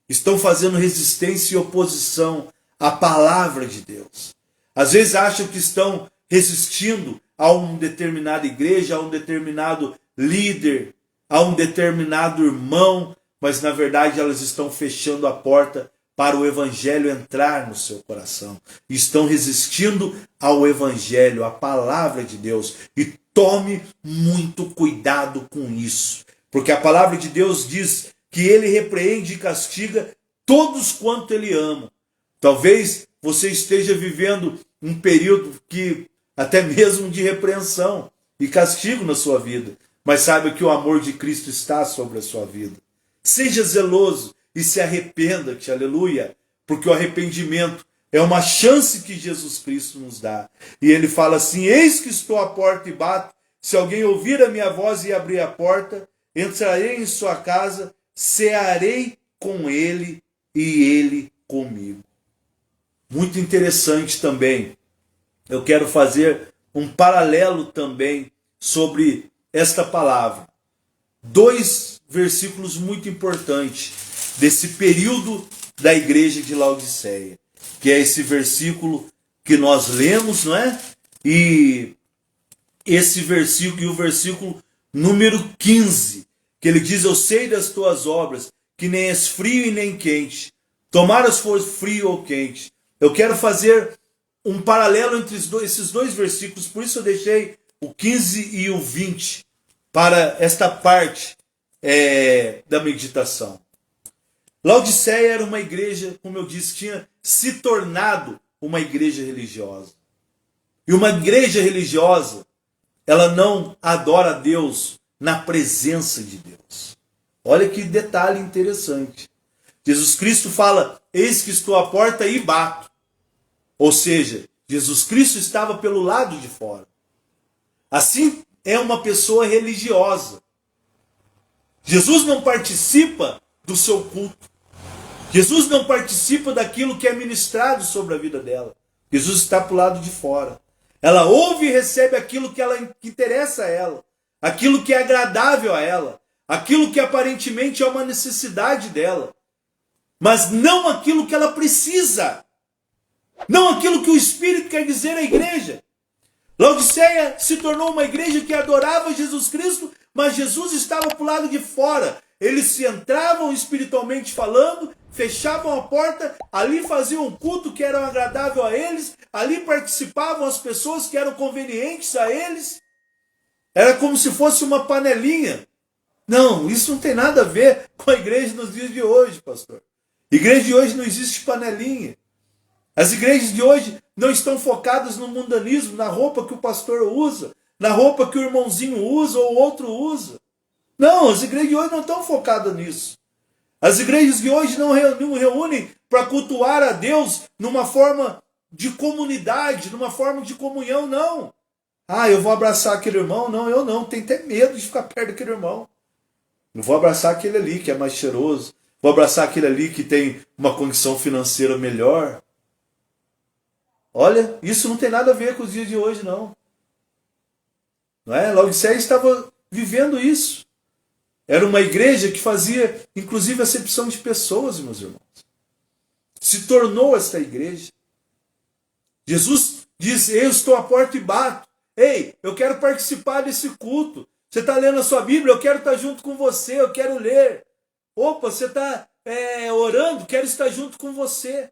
Estão fazendo resistência e oposição à palavra de Deus. Às vezes acham que estão resistindo a uma determinada igreja, a um determinado líder, a um determinado irmão, mas na verdade elas estão fechando a porta para o evangelho entrar no seu coração. Estão resistindo ao evangelho, à palavra de Deus. E tome muito cuidado com isso. Porque a palavra de Deus diz que ele repreende e castiga todos quanto ele ama. Talvez você esteja vivendo um período que até mesmo de repreensão e castigo na sua vida. Mas saiba que o amor de Cristo está sobre a sua vida. Seja zeloso e se arrependa, aleluia, porque o arrependimento é uma chance que Jesus Cristo nos dá. E ele fala assim, eis que estou à porta e bato, se alguém ouvir a minha voz e abrir a porta, entrarei em sua casa, cearei com ele e ele comigo. Muito interessante também, eu quero fazer um paralelo também sobre esta palavra. 2 versículos muito importantes desse período da igreja de Laodiceia, que é esse versículo que nós lemos, não é? E esse versículo e o versículo número 15, que ele diz, eu sei das tuas obras, que nem és frio e nem quente, tomaras for frio ou quente. Eu quero fazer um paralelo entre esses dois versículos, por isso eu deixei o 15 e o 20 para esta parte da meditação. Laodiceia era uma igreja, como eu disse, tinha se tornado uma igreja religiosa. E uma igreja religiosa, ela não adora a Deus na presença de Deus. Olha que detalhe interessante. Jesus Cristo fala, eis que estou à porta e bato. Ou seja, Jesus Cristo estava pelo lado de fora. Assim é uma pessoa religiosa. Jesus não participa do seu culto. Jesus não participa daquilo que é ministrado sobre a vida dela. Jesus está para o lado de fora. Ela ouve e recebe aquilo que interessa a ela. Aquilo que é agradável a ela. aquilo que aparentemente é uma necessidade dela, mas não aquilo que ela precisa, não aquilo que o Espírito quer dizer à igreja. Laodiceia se tornou uma igreja que adorava Jesus Cristo, mas Jesus estava para o lado de fora. Eles se entravam espiritualmente falando, fechavam a porta, ali faziam um culto que era agradável a eles, ali participavam as pessoas que eram convenientes a eles. Era como se fosse uma panelinha. Não, isso não tem nada a ver com a igreja nos dias de hoje, pastor. Igreja de hoje não existe panelinha. As igrejas de hoje não estão focadas no mundanismo, na roupa que o pastor usa, na roupa que o irmãozinho usa ou o outro usa. Não, as igrejas de hoje não estão focadas nisso. As igrejas de hoje não reúnem para cultuar a Deus numa forma de comunidade, numa forma de comunhão, não. Ah, eu vou abraçar aquele irmão? Não, eu não. Tenho até medo de ficar perto daquele irmão. Eu vou abraçar aquele ali que é mais cheiroso. Vou abraçar aquele ali que tem uma condição financeira melhor. Olha, isso não tem nada a ver com os dias de hoje, não. Não é? Laodiceia estava vivendo isso. Era uma igreja que fazia, inclusive, acepção de pessoas, meus irmãos. Se tornou esta igreja. Jesus disse, eu estou à porta e bato. Ei, eu quero participar desse culto. Você está lendo a sua Bíblia? Eu quero estar junto com você, eu quero ler. Opa, você está orando? Quero estar junto com você.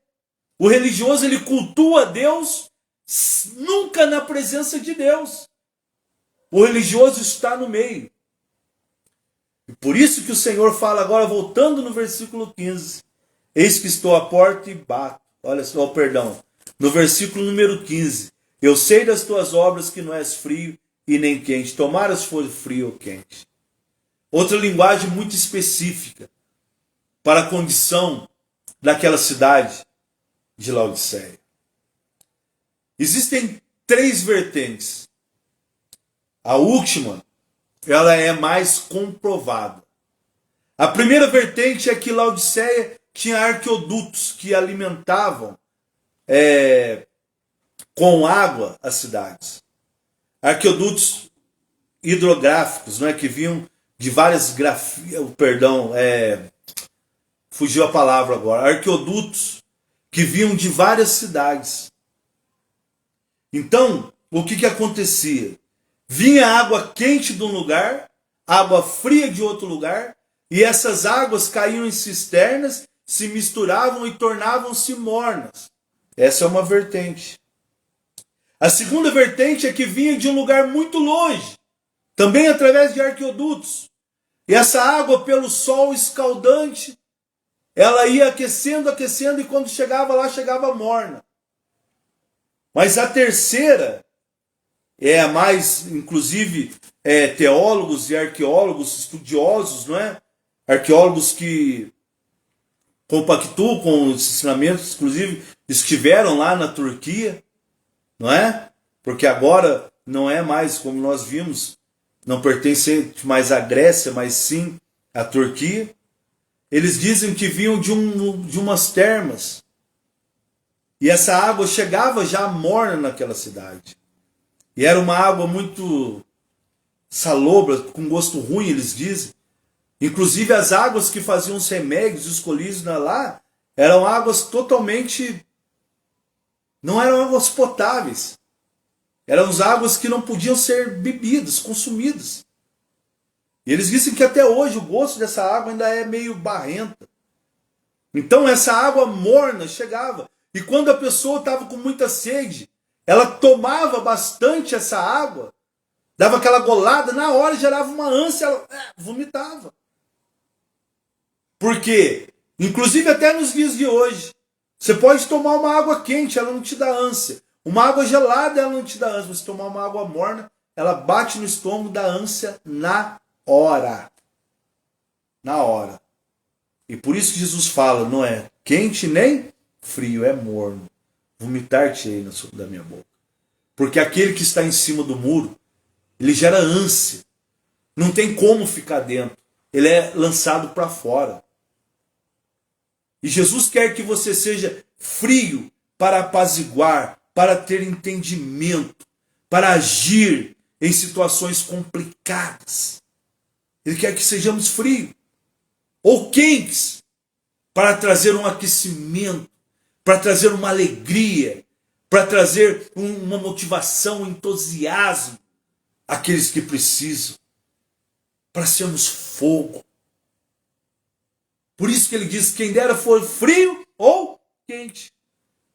O religioso, ele cultua Deus nunca na presença de Deus. O religioso está no meio. E por isso que o Senhor fala agora, voltando no versículo 15. Eis que estou à porta e bato. Olha só, perdão. No versículo número 15. Eu sei das tuas obras que não és frio e nem quente. Tomaras for frio ou quente. Outra linguagem muito específica para a condição daquela cidade de Laodiceia. Existem 3 vertentes. A última, ela é mais comprovada. A primeira vertente é que Laodiceia tinha arqueodutos que alimentavam com água as cidades. Arqueodutos hidrográficos, não é, que vinham de várias fugiu a palavra agora. Arqueodutos que vinham de várias cidades. Então, o que acontecia? Vinha água quente de um lugar, água fria de outro lugar, e essas águas caíam em cisternas, se misturavam e tornavam-se mornas. Essa é uma vertente. A segunda vertente é que vinha de um lugar muito longe, também através de arqueodutos. E essa água, pelo sol escaldante, ela ia aquecendo, aquecendo, e quando chegava lá, chegava morna. Mas a terceira é a mais, inclusive, teólogos e arqueólogos, estudiosos, não é? Arqueólogos que compactuam com os ensinamentos, inclusive, estiveram lá na Turquia, não é? Porque agora não é mais, como nós vimos, não pertence mais à Grécia, mas sim à Turquia. Eles dizem que vinham de umas termas. E essa água chegava já morna naquela cidade. E era uma água muito salobra, com gosto ruim, eles dizem. Inclusive as águas que faziam os remédios escolhidos lá, eram águas totalmente... não eram águas potáveis. Eram águas que não podiam ser bebidas, consumidas. E eles dizem que até hoje o gosto dessa água ainda é meio barrenta. Então essa água morna chegava. E quando a pessoa estava com muita sede, ela tomava bastante essa água, dava aquela golada, na hora gerava uma ânsia, ela vomitava. Por quê? Inclusive até nos dias de hoje, você pode tomar uma água quente, ela não te dá ânsia. Uma água gelada, ela não te dá ânsia. Você tomar uma água morna, ela bate no estômago, dá ânsia na hora. Na hora. E por isso que Jesus fala, não é quente nem frio, é morno. Vomitar-te-ei da minha boca. Porque aquele que está em cima do muro, ele gera ânsia. Não tem como ficar dentro. Ele é lançado para fora. E Jesus quer que você seja frio para apaziguar, para ter entendimento, para agir em situações complicadas. Ele quer que sejamos frios ou quentes, para trazer um aquecimento, para trazer uma alegria, para trazer uma motivação, um entusiasmo àqueles que precisam, para sermos fogo. Por isso que ele diz: quem dera for frio ou quente.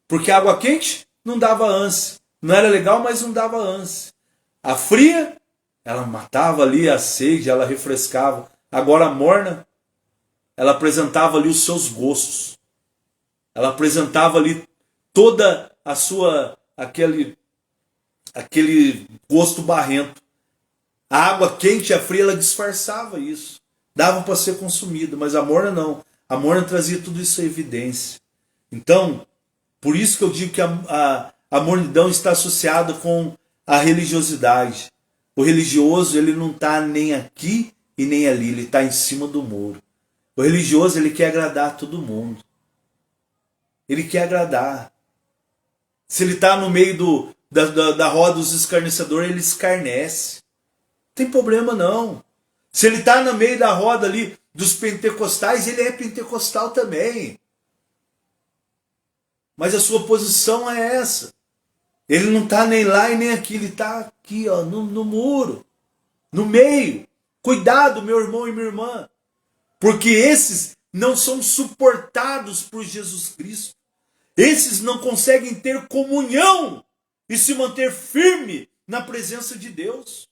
Porque a água quente não dava ânsia. Não era legal, mas não dava ânsia. A fria, ela matava ali a sede, ela refrescava. Agora a morna, ela apresentava ali os seus gostos. Ela apresentava ali toda a sua, aquele gosto barrento. A água quente e a fria, ela disfarçava isso. Dava para ser consumida, mas a morna não. A morna trazia tudo isso à evidência. Então, por isso que eu digo que a mornidão está associada com a religiosidade. O religioso, ele não está nem aqui e nem ali, ele está em cima do muro. O religioso, ele quer agradar todo mundo. Ele quer agradar. Se ele está no meio da roda dos escarnecedores, ele escarnece. Não tem problema não. Se ele está no meio da roda ali dos pentecostais, ele é pentecostal também. Mas a sua posição é essa. Ele não está nem lá e nem aqui, ele está aqui, ó, no muro, no meio. Cuidado, meu irmão e minha irmã, porque esses não são suportados por Jesus Cristo. Esses não conseguem ter comunhão e se manter firme na presença de Deus.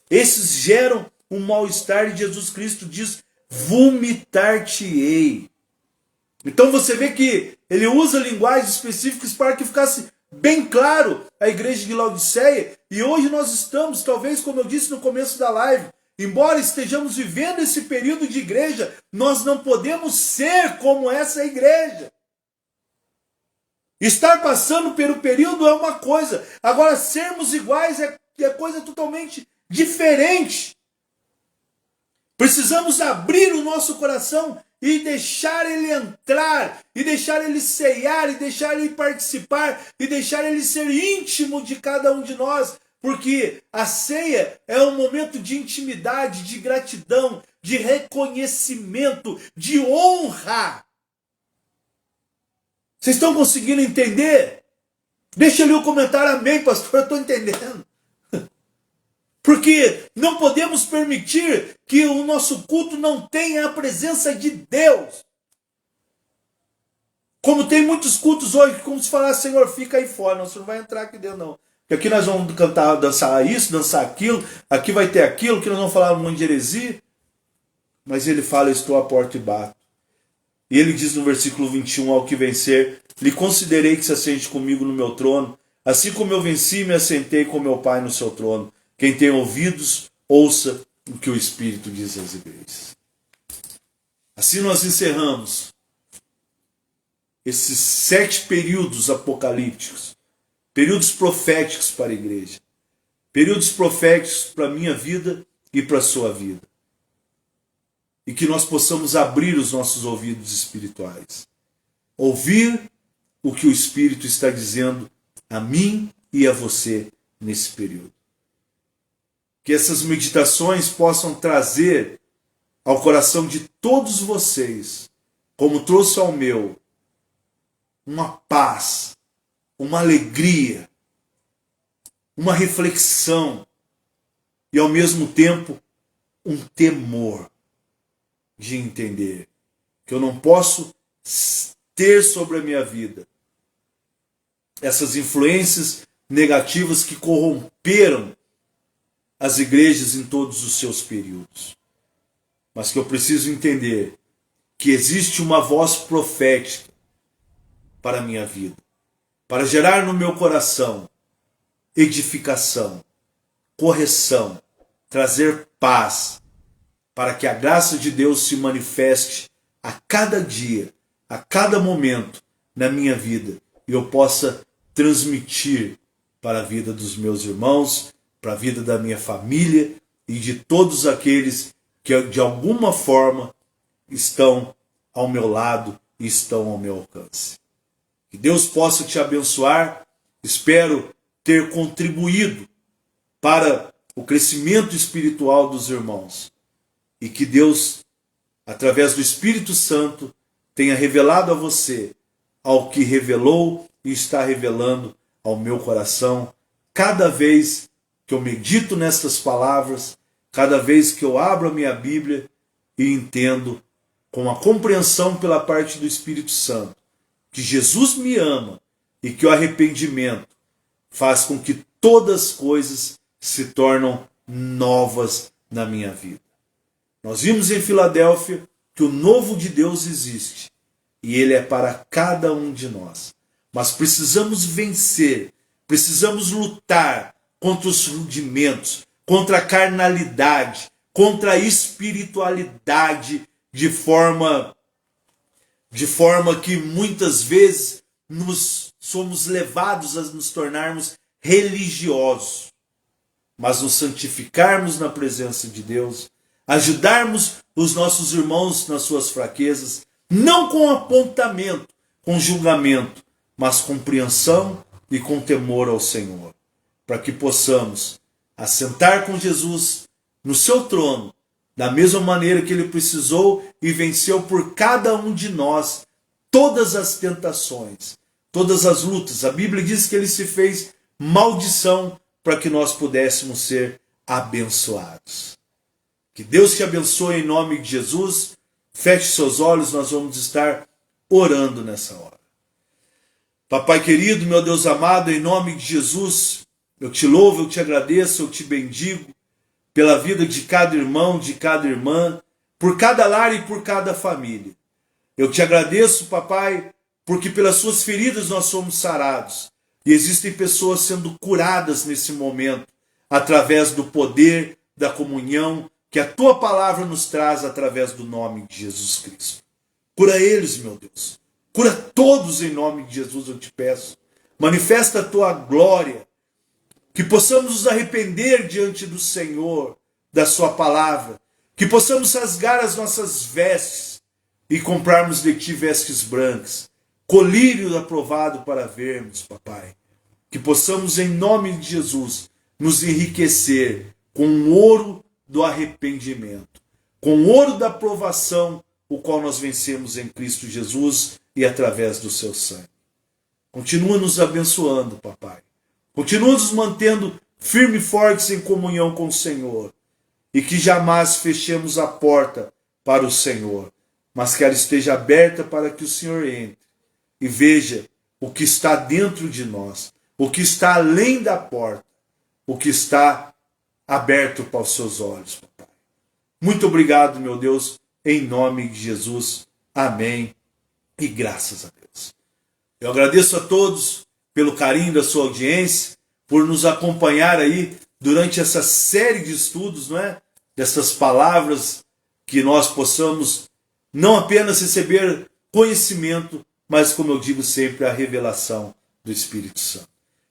Esses geram um mal-estar e Jesus Cristo diz: vomitar-te-ei. Então você vê que ele usa linguagens específicas para que ficasse bem claro a igreja de Laodiceia. E hoje nós estamos, talvez como eu disse no começo da live, embora estejamos vivendo esse período de igreja, nós não podemos ser como essa igreja. Estar passando pelo período é uma coisa, agora sermos iguais é coisa totalmente diferente. Precisamos abrir o nosso coração e deixar ele entrar, e deixar ele ceiar, e deixar ele participar, e deixar ele ser íntimo de cada um de nós, porque a ceia é um momento de intimidade, de gratidão, de reconhecimento, de honra. Vocês estão conseguindo entender? Deixa ali o comentário, amém, pastor, eu estou entendendo. Porque não podemos permitir que o nosso culto não tenha a presença de Deus. Como tem muitos cultos hoje, como se falar: Senhor, fica aí fora, não, você não vai entrar aqui dentro não. Porque aqui nós vamos cantar, dançar isso, dançar aquilo, aqui vai ter aquilo, que nós vamos falar um monte de heresia. Mas ele fala: estou à porta e bato. E ele diz no versículo 21, ao que vencer, lhe considerei que se assente comigo no meu trono, assim como eu venci e me assentei com meu Pai no seu trono. Quem tem ouvidos, ouça o que o Espírito diz às igrejas. Assim nós encerramos esses 7 períodos apocalípticos, períodos proféticos para a igreja, períodos proféticos para a minha vida e para a sua vida. E que nós possamos abrir os nossos ouvidos espirituais, ouvir o que o Espírito está dizendo a mim e a você nesse período. Que essas meditações possam trazer ao coração de todos vocês, como trouxe ao meu, uma paz, uma alegria, uma reflexão e ao mesmo tempo um temor de entender que eu não posso ter sobre a minha vida essas influências negativas que corromperam as igrejas em todos os seus períodos. Mas que eu preciso entender que existe uma voz profética para a minha vida, para gerar no meu coração edificação, correção, trazer paz, para que a graça de Deus se manifeste a cada dia, a cada momento na minha vida, e eu possa transmitir para a vida dos meus irmãos, para a vida da minha família e de todos aqueles que de alguma forma estão ao meu lado e estão ao meu alcance. Que Deus possa te abençoar. Espero ter contribuído para o crescimento espiritual dos irmãos. e que Deus, através do Espírito Santo, tenha revelado a você ao que revelou e está revelando ao meu coração, cada vez que eu medito nestas palavras, cada vez que eu abro a minha Bíblia e entendo com a compreensão pela parte do Espírito Santo que Jesus me ama e que o arrependimento faz com que todas as coisas se tornam novas na minha vida. Nós vimos em Filadélfia que o novo de Deus existe e ele é para cada um de nós. Mas precisamos vencer, precisamos lutar contra os rudimentos, contra a carnalidade, contra a espiritualidade de forma que muitas vezes somos levados a nos tornarmos religiosos. Mas nos santificarmos na presença de Deus, ajudarmos os nossos irmãos nas suas fraquezas, não com apontamento, com julgamento, mas compreensão e com temor ao Senhor, para que possamos assentar com Jesus no seu trono, da mesma maneira que ele precisou e venceu por cada um de nós todas as tentações, todas as lutas. A Bíblia diz que ele se fez maldição para que nós pudéssemos ser abençoados. Que Deus te abençoe em nome de Jesus. Feche seus olhos, nós vamos estar orando nessa hora. Papai querido, meu Deus amado, em nome de Jesus, eu te louvo, eu te agradeço, eu te bendigo pela vida de cada irmão, de cada irmã, por cada lar e por cada família. Eu te agradeço, papai, porque pelas suas feridas nós somos sarados. E existem pessoas sendo curadas nesse momento, através do poder da comunhão que a tua palavra nos traz através do nome de Jesus Cristo. Cura eles, meu Deus. Cura todos em nome de Jesus, eu te peço. Manifesta a tua glória. Que possamos nos arrepender diante do Senhor, da sua palavra. Que possamos rasgar as nossas vestes e comprarmos de ti vestes brancas. Colírio aprovado para vermos, papai. Que possamos, em nome de Jesus, nos enriquecer com o ouro do arrependimento, com o ouro da aprovação, o qual nós vencemos em Cristo Jesus e através do seu sangue. Continua nos abençoando, papai. Continua nos mantendo firmes e fortes em comunhão com o Senhor. E que jamais fechemos a porta para o Senhor, mas que ela esteja aberta para que o Senhor entre e veja o que está dentro de nós, o que está além da porta, o que está aberto para os seus olhos, papai. Muito obrigado, meu Deus, em nome de Jesus. Amém. E graças a Deus. Eu agradeço a todos pelo carinho da sua audiência, por nos acompanhar aí durante essa série de estudos, não é? Dessas palavras, que nós possamos não apenas receber conhecimento, mas, como eu digo sempre, a revelação do Espírito Santo.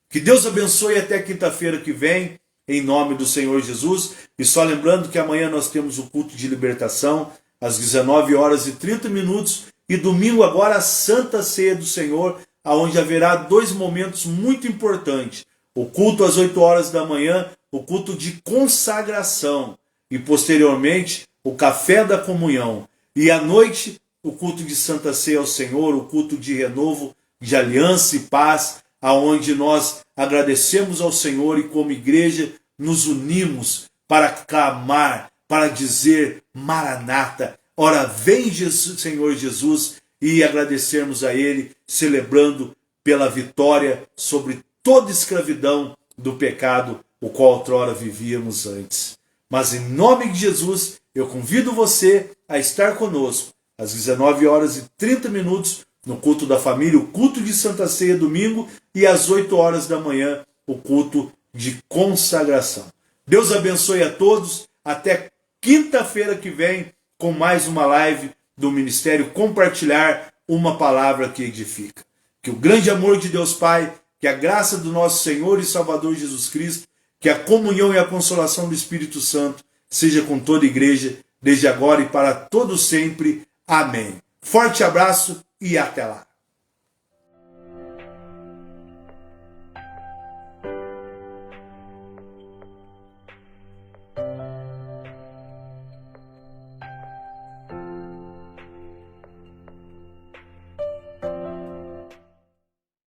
Que Deus abençoe até quinta-feira que vem, em nome do Senhor Jesus. E só lembrando que amanhã nós temos o culto de libertação, às 19h30, e domingo agora a Santa Ceia do Senhor, onde haverá 2 momentos muito importantes. O culto às 8h da manhã, o culto de consagração, e posteriormente o café da comunhão. E à noite, o culto de Santa Ceia ao Senhor, o culto de renovo, de aliança e paz, aonde nós agradecemos ao Senhor e como igreja nos unimos para clamar, para dizer Maranata, ora vem Jesus, Senhor Jesus, e agradecermos a Ele, celebrando pela vitória sobre toda escravidão do pecado, o qual outrora vivíamos antes. Mas em nome de Jesus, eu convido você a estar conosco às 19h30, no culto da família, o culto de Santa Ceia domingo, e às 8h da manhã, o culto de consagração. Deus abençoe a todos. Até quinta-feira que vem, com mais uma live do Ministério Compartilhar uma Palavra que Edifica. Que o grande amor de Deus Pai, que a graça do nosso Senhor e Salvador Jesus Cristo, que a comunhão e a consolação do Espírito Santo seja com toda a igreja, desde agora e para todo sempre. Amém. Forte abraço e até lá.